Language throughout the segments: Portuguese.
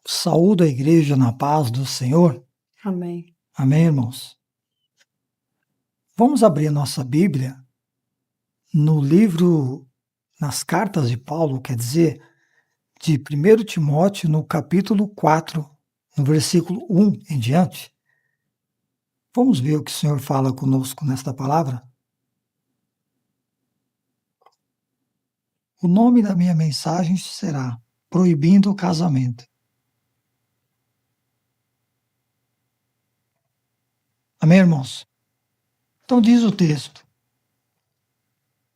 Saúdo a igreja na paz do Senhor. Amém. Amém, irmãos? Vamos abrir a nossa Bíblia no livro, nas cartas de Paulo, quer dizer, de 1 Timóteo, no capítulo 4, no versículo 1 em diante. Vamos ver o que o Senhor fala conosco nesta palavra? O nome da minha mensagem será Proibindo o Casamento. Amém, irmãos? Então diz o texto: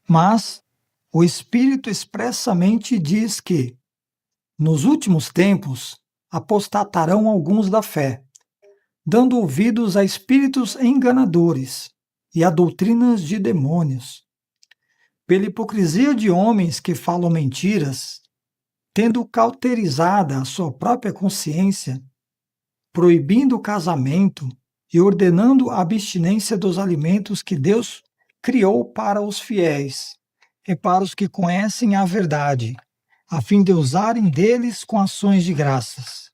mas o Espírito expressamente diz que, nos últimos tempos, apostatarão alguns da fé, dando ouvidos a espíritos enganadores e a doutrinas de demônios. Pela hipocrisia de homens que falam mentiras, tendo cauterizada a sua própria consciência, proibindo o casamento e ordenando a abstinência dos alimentos que Deus criou para os fiéis e para os que conhecem a verdade, a fim de usarem deles com ações de graças,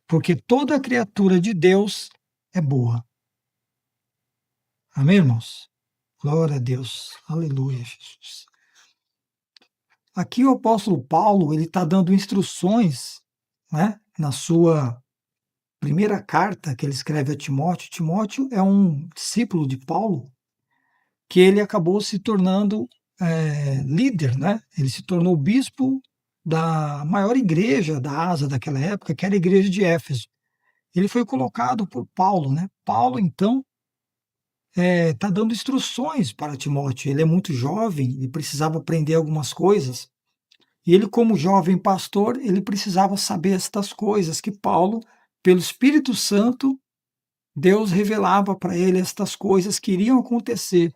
porque toda criatura de Deus é boa. Amém, irmãos? Glória a Deus. Aleluia, Jesus. Aqui o apóstolo Paulo, ele está dando instruções, né, na sua primeira carta que ele escreve a Timóteo. Timóteo é um discípulo de Paulo, que ele acabou se tornando líder, né? Ele se tornou bispo da maior igreja da Ásia daquela época, que era a igreja de Éfeso. Ele foi colocado por Paulo, né? Paulo, então, está dando instruções para Timóteo. Ele é muito jovem, ele precisava aprender algumas coisas. E ele, como jovem pastor, ele precisava saber estas coisas que Paulo, pelo Espírito Santo, Deus revelava para ele estas coisas que iriam acontecer,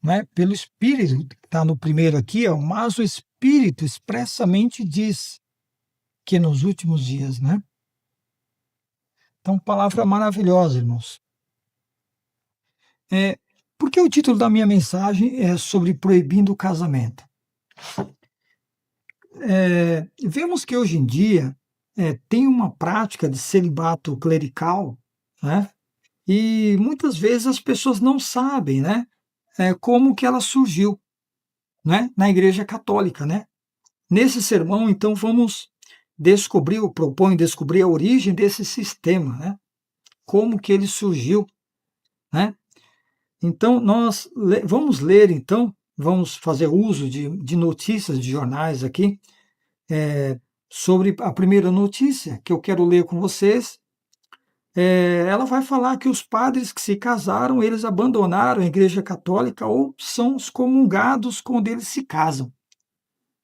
né? Pelo Espírito, que está no primeiro aqui, mas o Espírito expressamente diz que nos últimos dias, né? Então, palavra maravilhosa, irmãos. Por que o título da minha mensagem é sobre proibindo o casamento? Vemos que hoje em dia tem uma prática de celibato clerical, né? E muitas vezes as pessoas não sabem, né? Como que ela surgiu, né? Na Igreja Católica, né? Nesse sermão, então, vamos proponho descobrir a origem desse sistema, né? Como que ele surgiu, né? Então, nós vamos ler, então, vamos fazer uso de notícias de jornais aqui, sobre a primeira notícia que eu quero ler com vocês. Ela vai falar que os padres que se casaram, eles abandonaram a Igreja Católica ou são excomungados quando eles se casam.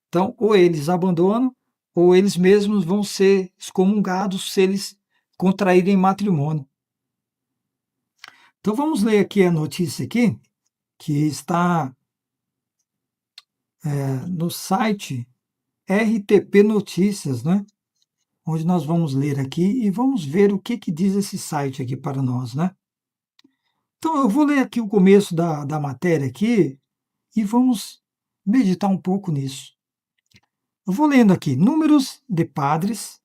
Então, ou eles abandonam, ou eles mesmos vão ser excomungados se eles contraírem matrimônio. Então, vamos ler aqui a notícia aqui, que está no site RTP Notícias, né? Onde nós vamos ler aqui e vamos ver o que diz esse site aqui para nós, né? Então, eu vou ler aqui o começo da matéria aqui e vamos meditar um pouco nisso. Eu vou lendo aqui: números de padres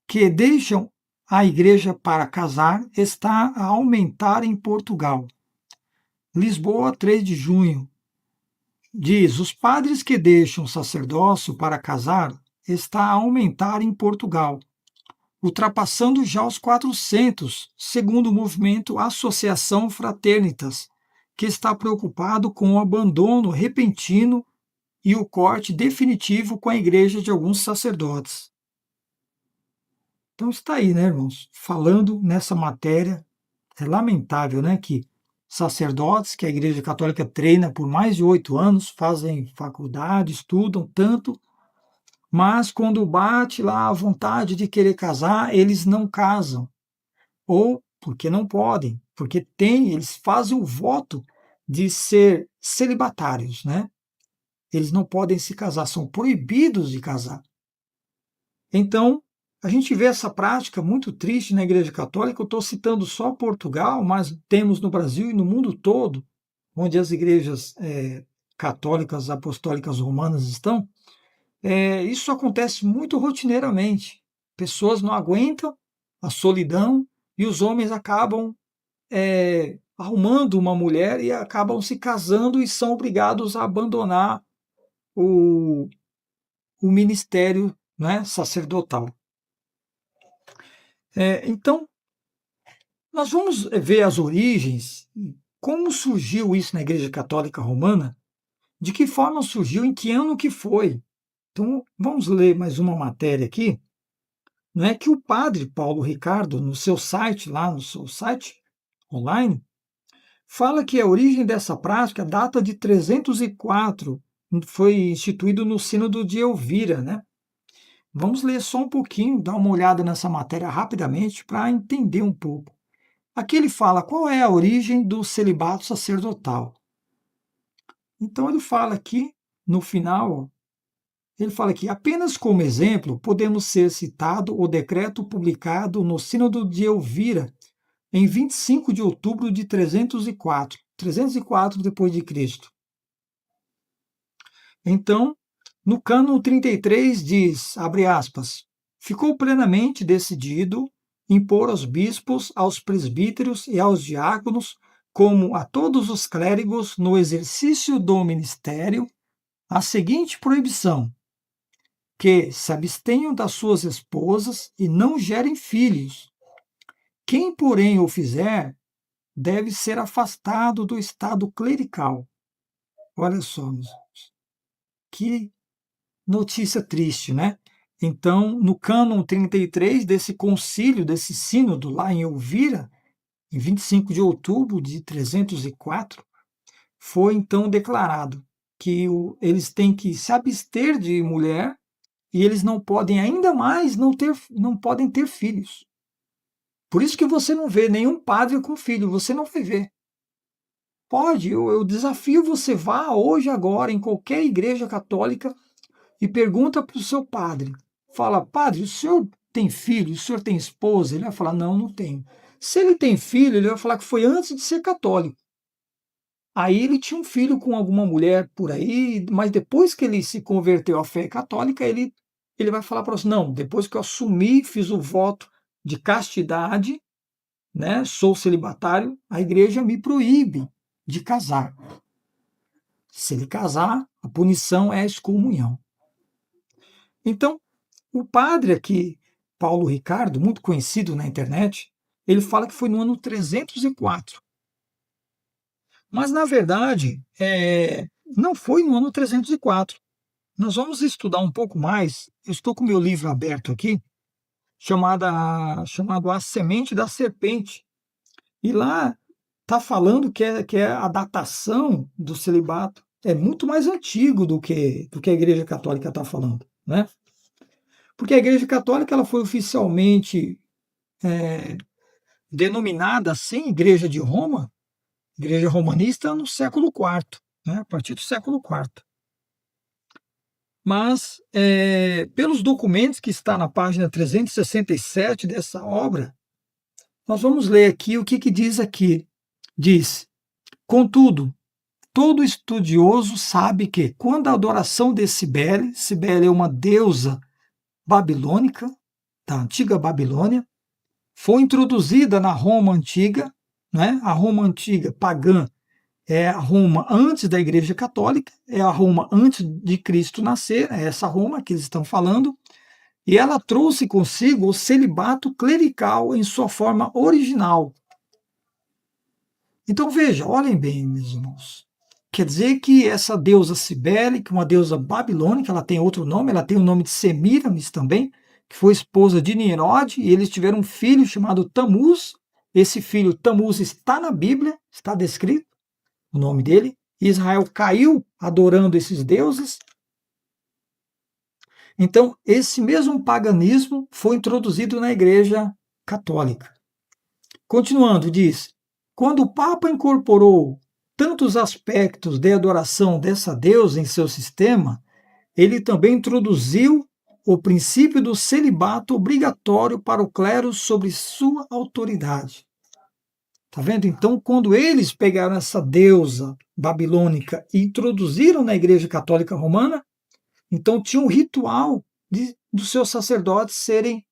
que deixam a igreja para casar está a aumentar em Portugal. Lisboa, 3 de junho. Diz: os padres que deixam o sacerdócio para casar está a aumentar em Portugal, ultrapassando já os 400, segundo o movimento Associação Fraternitas, que está preocupado com o abandono repentino e o corte definitivo com a igreja de alguns sacerdotes. Então está aí, né, irmãos, falando nessa matéria. É lamentável, né, que sacerdotes que a Igreja Católica treina por mais de 8 anos, fazem faculdade, estudam tanto, mas quando bate lá a vontade de querer casar, eles não casam. Ou porque não podem, porque eles fazem o voto de ser celibatários, né? Eles não podem se casar, são proibidos de casar. Então, a gente vê essa prática muito triste na Igreja Católica. Eu estou citando só Portugal, mas temos no Brasil e no mundo todo, onde as igrejas católicas, apostólicas romanas estão. Isso acontece muito rotineiramente. pessoas não aguentam a solidão e os homens acabam arrumando uma mulher e acabam se casando e são obrigados a abandonar o, o ministério, né, sacerdotal. Então, nós vamos ver as origens, como surgiu isso na Igreja Católica Romana, de que forma surgiu, em que ano que foi. Então, vamos ler mais uma matéria aqui, não é que o padre Paulo Ricardo, no seu site, lá no seu site online, fala que a origem dessa prática data de 304, foi instituído no Sínodo de Elvira, né? Vamos ler só um pouquinho, dar uma olhada nessa matéria rapidamente para entender um pouco. Aqui ele fala qual é a origem do celibato sacerdotal. Então ele fala aqui, no final, ele fala que apenas como exemplo podemos ser citado o decreto publicado no Sínodo de Elvira em 25 de outubro de 304 depois de Cristo. Então, no cânon 33 diz, abre aspas, ficou plenamente decidido impor aos bispos, aos presbíteros e aos diáconos, como a todos os clérigos no exercício do ministério, a seguinte proibição: que se abstenham das suas esposas e não gerem filhos. Quem, porém, o fizer, deve ser afastado do estado clerical. Olha só, meus irmãos, que notícia triste, né? Então, no cânon 33 desse concílio, desse sínodo lá em Elvira, em 25 de outubro de 304, foi então declarado que eles têm que se abster de mulher e eles não podem, ainda mais, não podem ter filhos. Por isso que você não vê nenhum padre com filho, você não vai ver. Pode, eu desafio você, vá hoje, agora, em qualquer igreja católica e pergunta para o seu padre. Fala, padre, o senhor tem filho? O senhor tem esposa? Ele vai falar, não, não tenho. Se ele tem filho, ele vai falar que foi antes de ser católico. Aí ele tinha um filho com alguma mulher por aí, mas depois que ele se converteu à fé católica, ele vai falar para você, não, depois que eu assumi, fiz o voto de castidade, né, sou celibatário, a igreja me proíbe de casar. Se ele casar, a punição é a excomunhão. Então, o padre aqui, Paulo Ricardo, muito conhecido na internet, ele fala que foi no ano 304. Mas, na verdade, não foi no ano 304. Nós vamos estudar um pouco mais. Eu estou com o meu livro aberto aqui, chamado A Semente da Serpente. E lá está falando que a datação do celibato é muito mais antigo do que a Igreja Católica está falando, né? Porque a Igreja Católica ela foi oficialmente denominada assim, Igreja de Roma, Igreja Romanista, no século IV, né? A partir do século IV. Mas, pelos documentos que está na página 367 dessa obra, nós vamos ler aqui o que diz aqui. Diz, contudo, todo estudioso sabe que, quando a adoração de Cibele é uma deusa babilônica, da antiga Babilônia, foi introduzida na Roma antiga, né? A Roma antiga pagã é a Roma antes da Igreja Católica, é a Roma antes de Cristo nascer, é essa Roma que eles estão falando, e ela trouxe consigo o celibato clerical em sua forma original. Então veja, olhem bem, meus irmãos. Quer dizer que essa deusa Cibele, que é uma deusa babilônica, ela tem outro nome, ela tem o nome de Semíramis também, que foi esposa de Nimrod, e eles tiveram um filho chamado Tamuz. Esse filho Tamuz está na Bíblia, está descrito o nome dele. Israel caiu adorando esses deuses. Então, esse mesmo paganismo foi introduzido na Igreja Católica. Continuando, diz, quando o Papa incorporou tantos aspectos de adoração dessa deusa em seu sistema, ele também introduziu o princípio do celibato obrigatório para o clero sobre sua autoridade. Tá vendo? Então, quando eles pegaram essa deusa babilônica e introduziram na Igreja Católica Romana, então tinha um ritual dos seus sacerdotes serem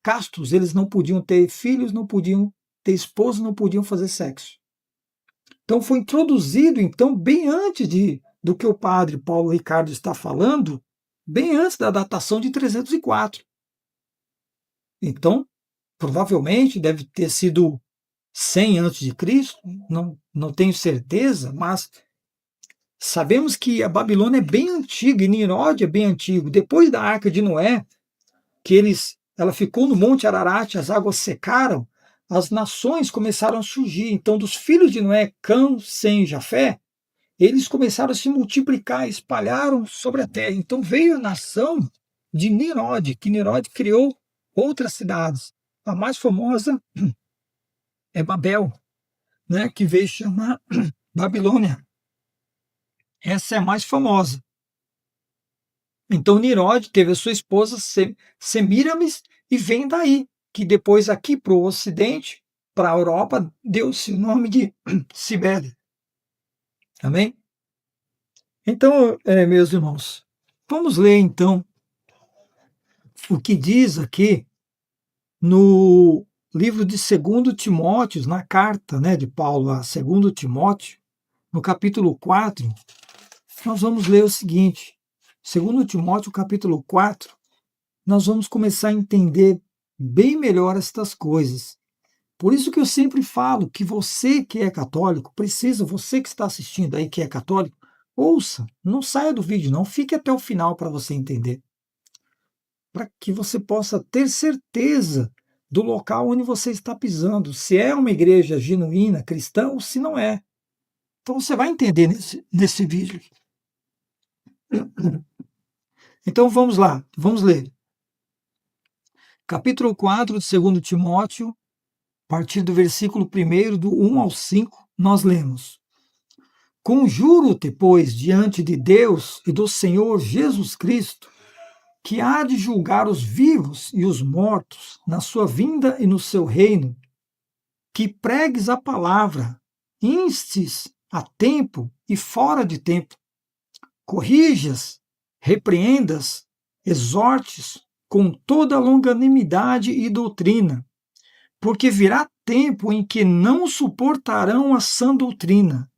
castos, eles não podiam ter filhos, não podiam ter esposa, não podiam fazer sexo. Então foi introduzido, então, bem antes do que o padre Paulo Ricardo está falando, bem antes da datação de 304. Então, provavelmente deve ter sido 100 antes de Cristo, não tenho certeza, mas sabemos que a Babilônia é bem antiga e Nimrod é bem antigo. Depois da Arca de Noé, ela ficou no Monte Ararat, as águas secaram, as nações começaram a surgir. Então, dos filhos de Noé, Cã, Sem e Jafé, eles começaram a se multiplicar, espalharam sobre a terra. Então veio a nação de Nimrod, que Nimrod criou outras cidades. A mais famosa é Babel, né, que veio chamar Babilônia. Essa é a mais famosa. Então Nimrod teve a sua esposa Semíramis e vem daí, que depois aqui para o ocidente, para a Europa, deu-se o nome de Cibele. Amém? Então, meus irmãos, vamos ler então o que diz aqui no livro de 2 Timóteo, na carta, né, de Paulo a 2 Timóteo, no capítulo 4, nós vamos ler o seguinte. 2 Timóteo, capítulo 4, nós vamos começar a entender bem melhor estas coisas. Por isso que eu sempre falo que você que é católico, você que está assistindo aí que é católico, ouça, não saia do vídeo não, fique até o final para você entender. Para que você possa ter certeza do local onde você está pisando, se é uma igreja genuína, cristã, ou se não é. Então você vai entender nesse vídeo. Então vamos lá, vamos ler. Capítulo 4 de 2 Timóteo, a partir do versículo 1, do 1 ao 5, nós lemos: Conjuro-te, pois, diante de Deus e do Senhor Jesus Cristo, que há de julgar os vivos e os mortos na sua vinda e no seu reino, que pregues a palavra, instes a tempo e fora de tempo, corrijas, repreendas, exortes com toda longanimidade e doutrina, porque virá tempo em que não suportarão a sã doutrina,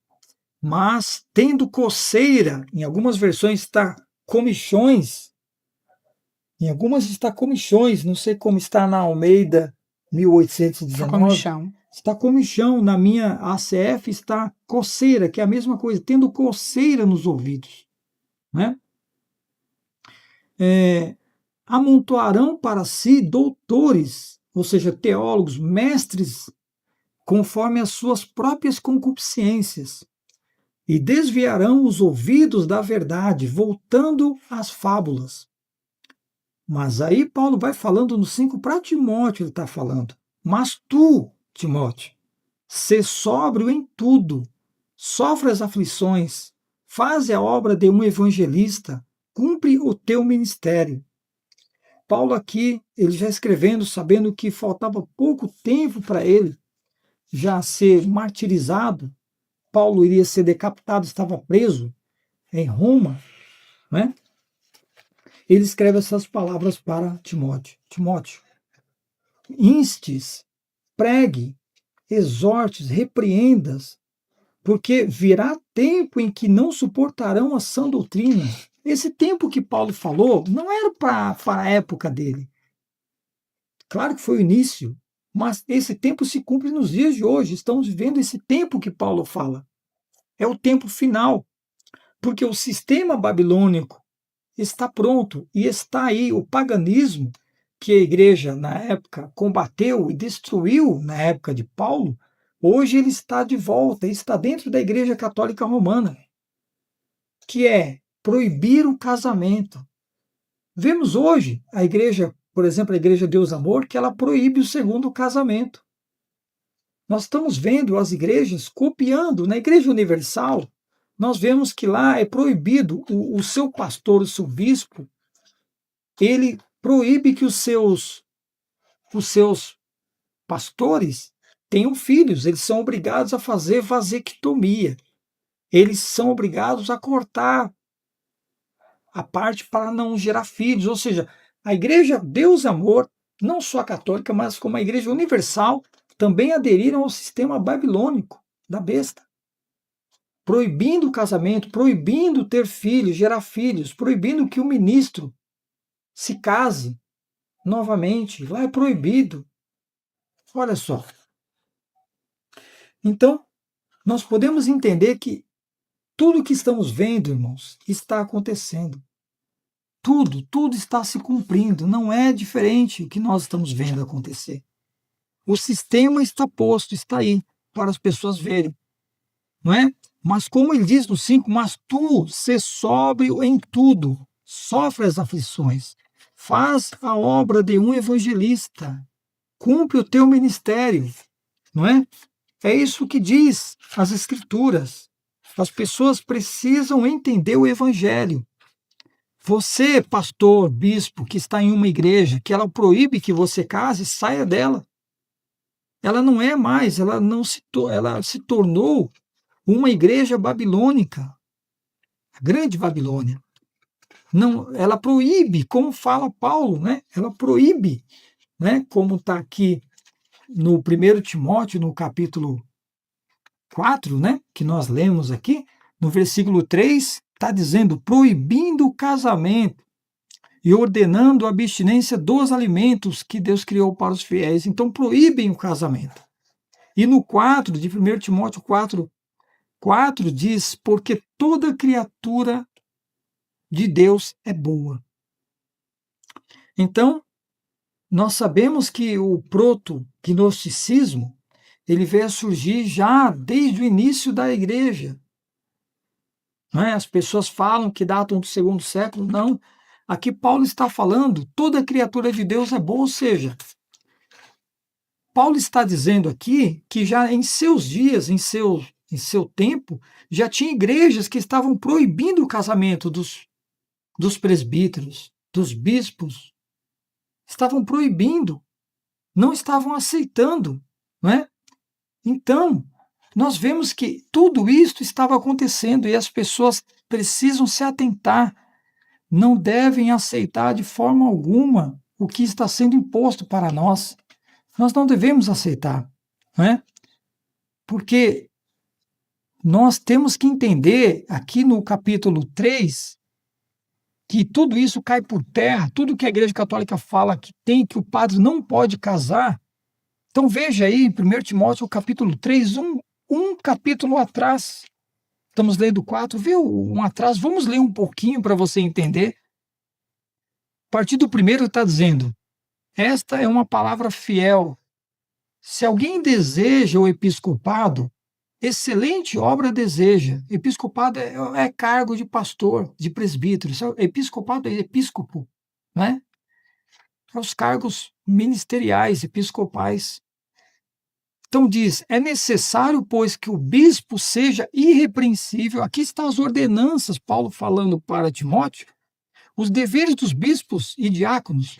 mas, tendo coceira, em algumas versões está comichões, em algumas está comichões, não sei como está na Almeida 1819. Está comichão, na minha ACF está coceira, que é a mesma coisa, tendo coceira nos ouvidos. Né? Amontoarão para si doutores, ou seja, teólogos, mestres, conforme as suas próprias concupiscências, e desviarão os ouvidos da verdade, voltando às fábulas. Mas aí Paulo vai falando no 5 para Timóteo, ele está falando. Mas tu, Timóteo, sê sóbrio em tudo, sofre as aflições, faze a obra de um evangelista, cumpre o teu ministério. Paulo aqui, ele já escrevendo, sabendo que faltava pouco tempo para ele já ser martirizado, Paulo iria ser decapitado, estava preso em Roma, né? Ele escreve essas palavras para Timóteo. Timóteo, instes, pregue, exortes, repreendas, porque virá tempo em que não suportarão a sã doutrina. Esse tempo que Paulo falou não era para a época dele. Claro que foi o início, mas esse tempo se cumpre nos dias de hoje. Estamos vivendo esse tempo que Paulo fala. É o tempo final, porque o sistema babilônico está pronto e está aí o paganismo que a igreja na época combateu e destruiu na época de Paulo. Hoje ele está de volta, está dentro da Igreja Católica Romana, que é proibir o casamento. Vemos hoje a igreja, por exemplo, a Igreja Deus Amor, que ela proíbe o segundo casamento. Nós estamos vendo as igrejas copiando. Na Igreja Universal, nós vemos que lá é proibido, o seu pastor, o seu bispo, ele proíbe que os seus pastores tenham filhos, eles são obrigados a fazer vasectomia, eles são obrigados a cortar a parte para não gerar filhos, ou seja, a Igreja Deus Amor, não só a católica, mas como a Igreja Universal, também aderiram ao sistema babilônico da besta, proibindo o casamento, proibindo ter filhos, gerar filhos, proibindo que o ministro se case novamente. Lá é proibido. Olha só. Então, nós podemos entender que tudo o que estamos vendo, irmãos, está acontecendo. Tudo está se cumprindo. Não é diferente o que nós estamos vendo acontecer. O sistema está posto, está aí, para as pessoas verem. Não é? Mas como ele diz no 5, mas tu, sê sóbrio em tudo, sofre as aflições, faz a obra de um evangelista, cumpre o teu ministério, não é? É isso que diz as Escrituras. As pessoas precisam entender o Evangelho. Você, pastor, bispo, que está em uma igreja, que ela proíbe que você case, saia dela. Ela não é mais, ela se tornou uma igreja babilônica, a grande Babilônia. Não, ela proíbe, como fala Paulo, né? Ela proíbe, né? Como está aqui no 1 Timóteo, no capítulo 4, né? Que nós lemos aqui, no versículo 3, está dizendo, proibindo o casamento e ordenando a abstinência dos alimentos que Deus criou para os fiéis. Então, proíbem o casamento. E no 4, de 1 Timóteo 4 diz, porque toda criatura de Deus é boa. Então, nós sabemos que o proto-gnosticismo, ele veio a surgir já desde o início da igreja. Não é? As pessoas falam que datam do 2º século, não. Aqui Paulo está falando, toda criatura de Deus é boa, ou seja, Paulo está dizendo aqui que já em seus dias, em seu tempo, já tinha igrejas que estavam proibindo o casamento dos presbíteros, dos bispos. Estavam proibindo, não estavam aceitando, não é? Então, nós vemos que tudo isso estava acontecendo e as pessoas precisam se atentar, não devem aceitar de forma alguma o que está sendo imposto para nós. Nós não devemos aceitar, não é? Porque nós temos que entender aqui no capítulo 3 que tudo isso cai por terra, tudo que a Igreja Católica fala que o padre não pode casar. Então veja aí em 1 Timóteo capítulo 3, um capítulo atrás. Estamos lendo 4, viu? Um atrás, vamos ler um pouquinho para você entender. A partir do primeiro está dizendo, esta é uma palavra fiel. Se alguém deseja o episcopado, excelente obra deseja. Episcopado é cargo de pastor, de presbítero. Episcopado é episcopo, né? É os cargos ministeriais, episcopais. Então diz, é necessário, pois, que o bispo seja irrepreensível. Aqui estão as ordenanças, Paulo falando para Timóteo, os deveres dos bispos e diáconos.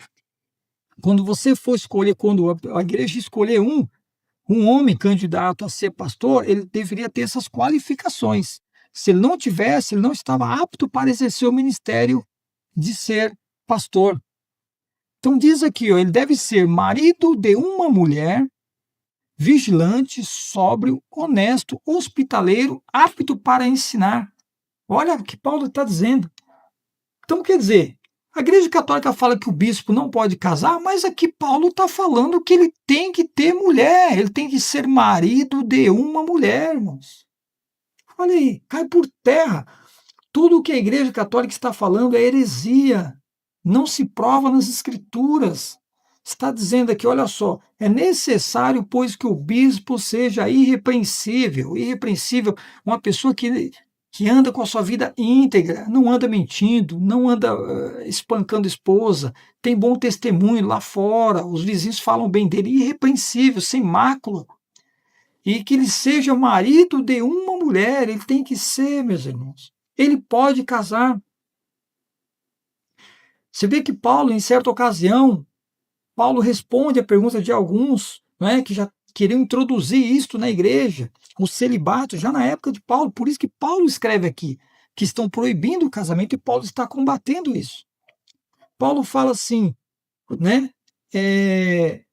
Quando você for escolher, quando a igreja escolher um homem candidato a ser pastor, ele deveria ter essas qualificações. Se ele não tivesse, ele não estava apto para exercer o ministério de ser pastor. Então diz aqui, ó, ele deve ser marido de uma mulher, vigilante, sóbrio, honesto, hospitaleiro, apto para ensinar. Olha o que Paulo está dizendo. Então, quer dizer, a Igreja Católica fala que o bispo não pode casar, mas aqui Paulo está falando que ele tem que ter mulher, ele tem que ser marido de uma mulher, irmãos. Olha aí, cai por terra. Tudo o que a Igreja Católica está falando é heresia. Não se prova nas Escrituras. Está dizendo aqui, olha só, é necessário, pois, que o bispo seja irrepreensível, uma pessoa que anda com a sua vida íntegra, não anda mentindo, não anda espancando esposa, tem bom testemunho lá fora, os vizinhos falam bem dele, irrepreensível, sem mácula, e que ele seja marido de uma mulher, ele tem que ser, meus irmãos. Ele pode casar. Você vê que Paulo, em certa ocasião, Paulo responde a pergunta de alguns, né, que já queriam introduzir isto na igreja, o celibato, já na época de Paulo. Por isso que Paulo escreve aqui, que estão proibindo o casamento e Paulo está combatendo isso. Paulo fala assim, né, E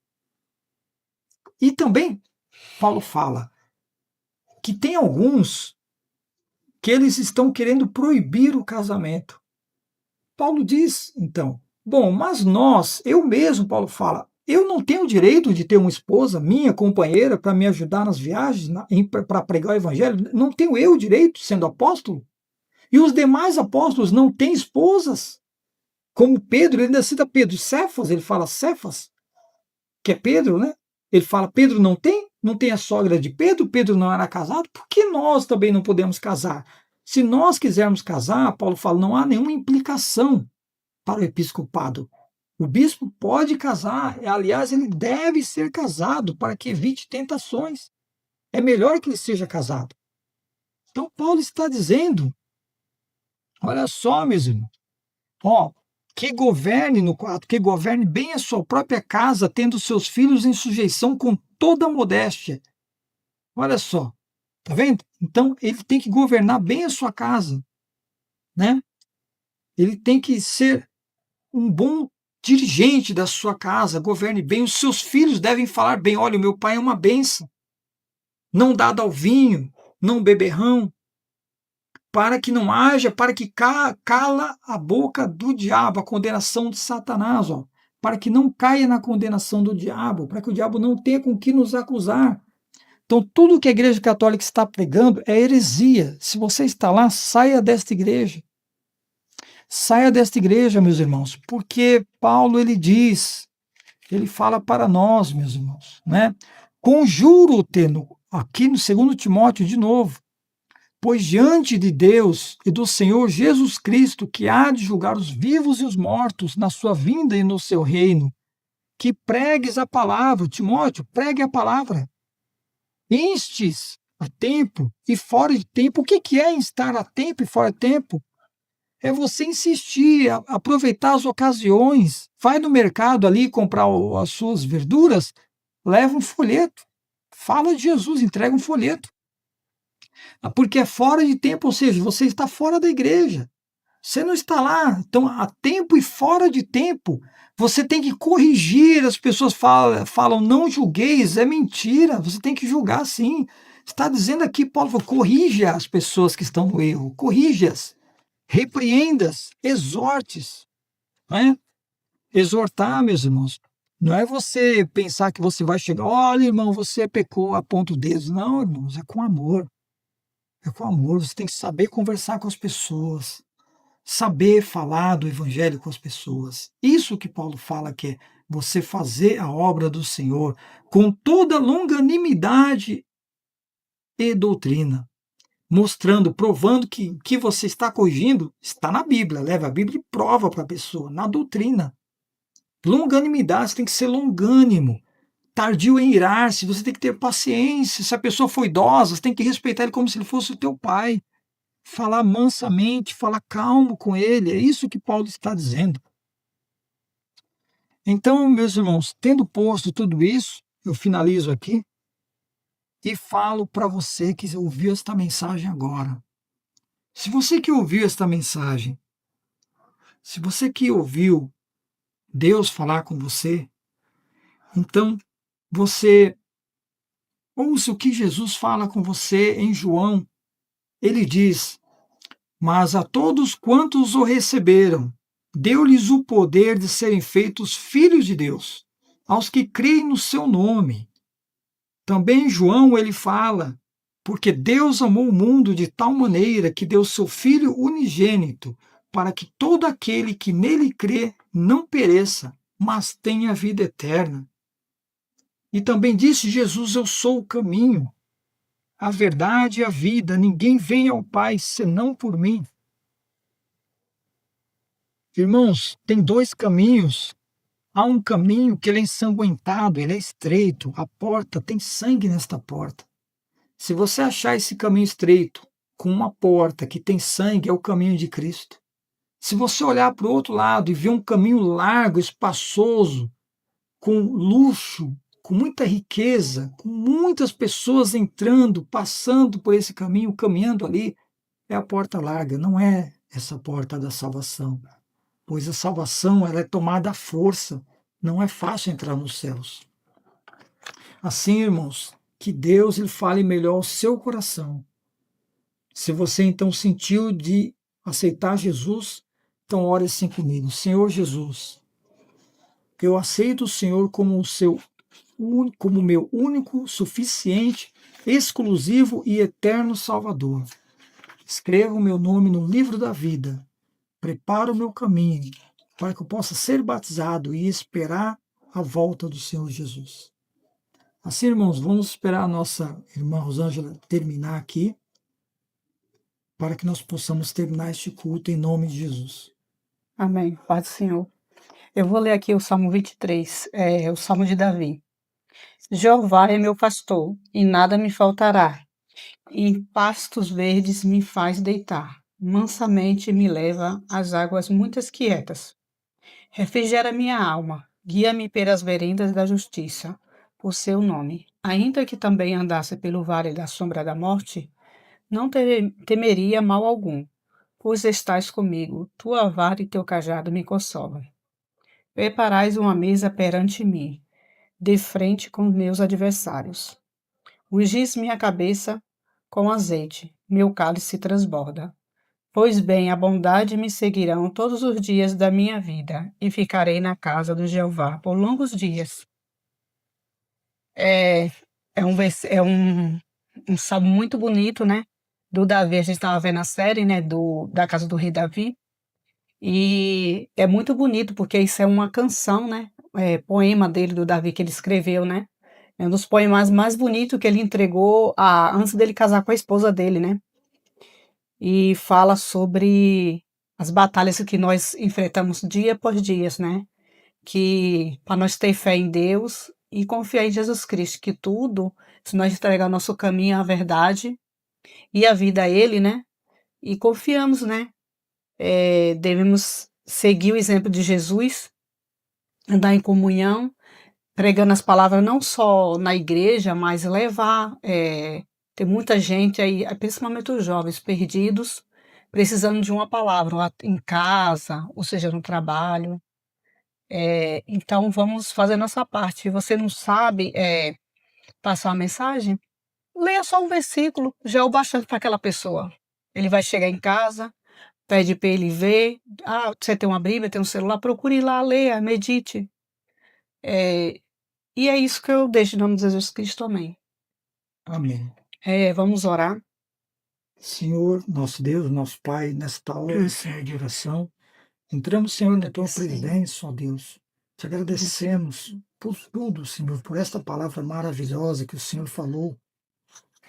também Paulo fala que tem alguns que eles estão querendo proibir o casamento. Paulo diz, então, bom, mas nós, eu mesmo, Paulo fala, eu não tenho o direito de ter uma esposa, minha companheira, para me ajudar nas viagens, para pregar o evangelho? Não tenho eu o direito, sendo apóstolo? E os demais apóstolos não têm esposas? Como Pedro, ele ainda cita Pedro, Cefas, ele fala Cefas, que é Pedro, né? Ele fala, Pedro não tem? Não tem a sogra de Pedro? Pedro não era casado? Por que nós também não podemos casar? Se nós quisermos casar, Paulo fala, não há nenhuma implicação para o episcopado. O bispo pode casar, aliás, ele deve ser casado para que evite tentações. É melhor que ele seja casado. Então, Paulo está dizendo, olha só, meus irmãos, ó, que governe no quarto, que governe bem a sua própria casa, tendo seus filhos em sujeição com toda modéstia. Olha só, tá vendo? Então, ele tem que governar bem a sua casa, né? Ele tem que ser um bom dirigente da sua casa, governe bem. Os seus filhos devem falar bem: olha, o meu pai é uma bênção, não dado ao vinho, não beberrão, para que não haja, para que cala a boca do diabo, a condenação de Satanás, ó, para que não caia na condenação do diabo, para que o diabo não tenha com que nos acusar. Então, tudo que a Igreja Católica está pregando é heresia. Se você está lá, saia desta igreja. Saia desta igreja, meus irmãos, porque Paulo, ele diz, ele fala para nós, meus irmãos, né? Conjuro-te, aqui no 2 Timóteo, de novo, pois diante de Deus e do Senhor Jesus Cristo, que há de julgar os vivos e os mortos na sua vinda e no seu reino, que pregues a palavra, Timóteo, pregue a palavra, instes a tempo e fora de tempo. O que é estar a tempo e fora de tempo? É você insistir, aproveitar as ocasiões. Vai no mercado ali comprar as suas verduras, leva um folheto. Fala de Jesus, entrega um folheto. Porque é fora de tempo, ou seja, você está fora da igreja. Você não está lá. Então, a tempo e fora de tempo, você tem que corrigir. As pessoas falam não julgueis, é mentira. Você tem que julgar sim. Está dizendo aqui, Paulo, corrija as pessoas que estão no erro, corrija-as, repreendas, exortes. Não é? Exortar, meus irmãos, não é você pensar que você vai chegar, olha, irmão, você pecou, aponta o dedo. Não, irmãos, é com amor. É com amor. Você tem que saber conversar com as pessoas, saber falar do evangelho com as pessoas. Isso que Paulo fala que é você fazer a obra do Senhor com toda longanimidade e doutrina, mostrando, provando que você está corrigindo, está na Bíblia. Leva a Bíblia e prova para a pessoa, na doutrina. Longanimidade, você tem que ser longânimo. Tardio em irar-se, você tem que ter paciência. Se a pessoa for idosa, você tem que respeitar ele como se ele fosse o teu pai. Falar mansamente, falar calmo com ele. É isso que Paulo está dizendo. Então, meus irmãos, tendo posto tudo isso, eu finalizo aqui e falo para você que ouviu esta mensagem agora. Se você que ouviu esta mensagem, se você que ouviu Deus falar com você, então você ouça o que Jesus fala com você em João. Ele diz: mas a todos quantos o receberam, deu-lhes o poder de serem feitos filhos de Deus, aos que creem no seu nome. Também João ele fala: porque Deus amou o mundo de tal maneira que deu seu Filho unigênito, para que todo aquele que nele crê não pereça, mas tenha vida eterna. E também disse Jesus: eu sou o caminho, a verdade e a vida. Ninguém vem ao Pai senão por mim. Irmãos, tem dois caminhos. Há um caminho que ele é ensanguentado, ele é estreito. A porta tem sangue nesta porta. Se você achar esse caminho estreito, com uma porta que tem sangue, é o caminho de Cristo. Se você olhar para o outro lado e ver um caminho largo, espaçoso, com luxo, com muita riqueza, com muitas pessoas entrando, passando por esse caminho, caminhando ali, é a porta larga, não é essa porta da salvação. Pois a salvação ela é tomada à força, Não é fácil entrar nos céus. Assim, irmãos, que Deus ele fale melhor ao seu coração. Se você então sentiu de aceitar Jesus, então ore assim comigo. Senhor Jesus, eu aceito o Senhor como o seu como meu único, suficiente, exclusivo e eterno Salvador. Escreva o meu nome no livro da vida. Prepara o meu caminho para que eu possa ser batizado e esperar a volta do Senhor Jesus. Assim, irmãos, vamos esperar a nossa irmã Rosângela terminar aqui, para que nós possamos terminar este culto em nome de Jesus. Amém. Paz do Senhor. Eu vou ler aqui o Salmo 23, o Salmo de Davi. Jeová é meu pastor, e nada me faltará. Em pastos verdes me faz deitar. Mansamente me leva às águas muitas quietas. Refrigera minha alma. Guia-me pelas veredas da justiça, por seu nome. Ainda que também andasse pelo vale da sombra da morte, não temeria mal algum, pois estás comigo. Tua vara e teu cajado me consolam. Preparais uma mesa perante mim, de frente com meus adversários. Ungis minha cabeça com azeite, meu cálice transborda. Pois bem, a bondade me seguirão todos os dias da minha vida, e ficarei na casa do Jeová por longos dias. É, é um salmo muito bonito, né? Do Davi, a gente estava vendo a série, né? Da casa do rei Davi. E é muito bonito, porque isso é uma canção, né? Poema dele, do Davi, que ele escreveu, né? É um dos poemas mais bonitos que ele entregou antes dele casar com a esposa dele, né? E fala sobre as batalhas que nós enfrentamos dia por dia, né? Que para nós ter fé em Deus e confiar em Jesus Cristo, que tudo, se nós entregar o nosso caminho à verdade e a vida a Ele, né? E confiamos, né? Devemos seguir o exemplo de Jesus, andar em comunhão, pregando as palavras não só na igreja, mas levar. Tem muita gente aí, principalmente os jovens perdidos, precisando de uma palavra, ou em casa, ou seja, no trabalho. Então, vamos fazer nossa parte. Se você não sabe passar uma mensagem, leia só um versículo, já é o bastante para aquela pessoa. Ele vai chegar em casa, pede para ele ver. Você tem uma Bíblia, tem um celular, procure lá, leia, medite. E é isso que eu deixo em nome de Jesus Cristo, amém. Amém. Vamos orar. Senhor, nosso Deus, nosso Pai, nesta hora, Senhor, de oração, entramos, Senhor, na Tua presença, ó Deus. Te agradecemos por tudo, Senhor, por esta palavra maravilhosa que o Senhor falou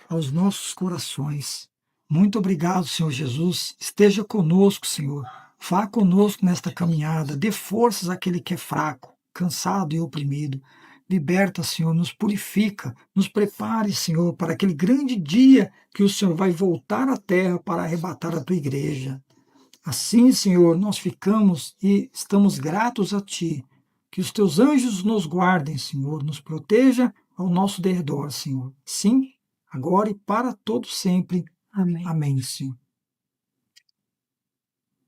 aos nossos corações. Muito obrigado, Senhor Jesus. Esteja conosco, Senhor. Vá conosco nesta caminhada. Dê forças àquele que é fraco, cansado e oprimido. Liberta, Senhor, nos purifica, nos prepare, Senhor, para aquele grande dia que o Senhor vai voltar à terra para arrebatar a tua igreja. Assim, Senhor, nós ficamos e estamos gratos a Ti. Que os Teus anjos nos guardem, Senhor, nos proteja ao nosso derredor, Senhor. Sim, agora e para todo sempre. Amém. Amém, Senhor.